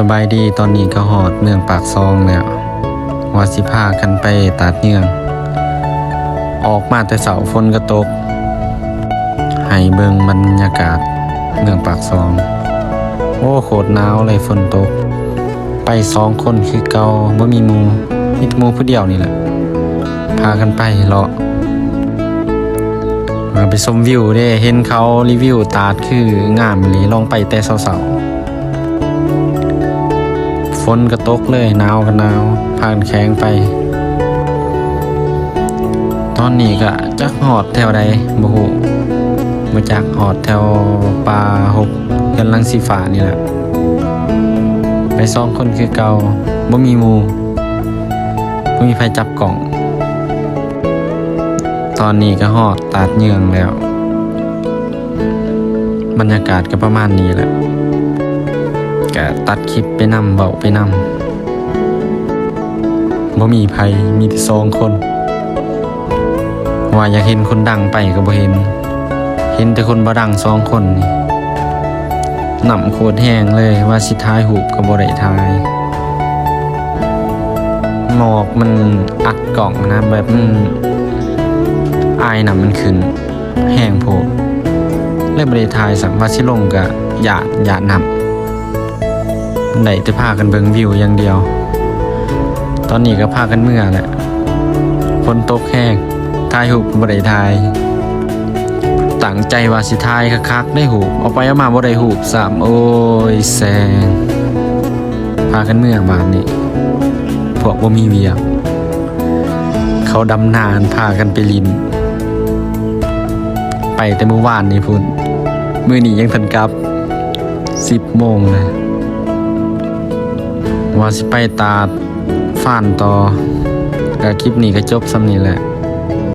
สบายดีตอนนี้ก็หอดเมืองปากซองแล้วว่าสิพากันไปตาดเนืองออกมาแต่เสาฝนก็ตกให้เบิ่งบรรยากาศเมืองปากซองโอ้โคตรหนาวเลยฝนตกไป2 คนคือเก่าบ่มีหมู่มีแต่หมู่ผู้เดียวนี่แหละพากันไปเลาะมาไปชมวิวเด้เห็นเขารีวิวตาดคืองามอีหลีลองไปแต่เช้าฝนก็ตกเลยหนาวก็หนาวพากันแข็งไปตอนนี้ก็จักหอดแถวใดบ่ฮู้มาจากหอดแถวป่าหกเรือนลังสีฟ้านี่แหละไป2 คนคือเก่าบ่มีหมู่บ่มีไผจับกล่องตอนนี้ก็หอดตาดเนืองแล้วบรรยากาศก็ประมาณนี้แหละก็ตัดคลิปไปนำเบาไปนำบ่มีไผมีแต่2 คนว่าอยากเห็นคนดังไปก็บ่เห็นแต่คนบ่ดัง2 คนนี่หนำโคตรแห้งเลยว่าสิถ่ายรูปก็บ่ได้ถ่ายหมอกมันอัดกล่องนะแบบอายน่ะมันขึ้นแห้งโพดเลยบ่ได้ถ่ายสักว่าสิลงก็อย่านำได้แต่พากันเบิ่งวิวอย่างเดียวตอนนี้ก็พากันเมื่อแหละฝนตกแห้งถ่ายรูปก็บ่ได้ถ่ายตั้งใจว่าสิถ่ายคักๆได้รูปเอาไปเอามาบ่ได้รูปซ้ำโอ้ยแซงพากันเมื่อบ้านนี้พวกบ่มีเวียกเขาดำนานพากันไปลินไปแต่เมื่อวานนี่พุ่นมื้อนี้ยังทันกลับ10 โมงเลยว่าสิไปตาดฟ้านต่อก็คลิปนี้ก็จบส่ำนี้แหละ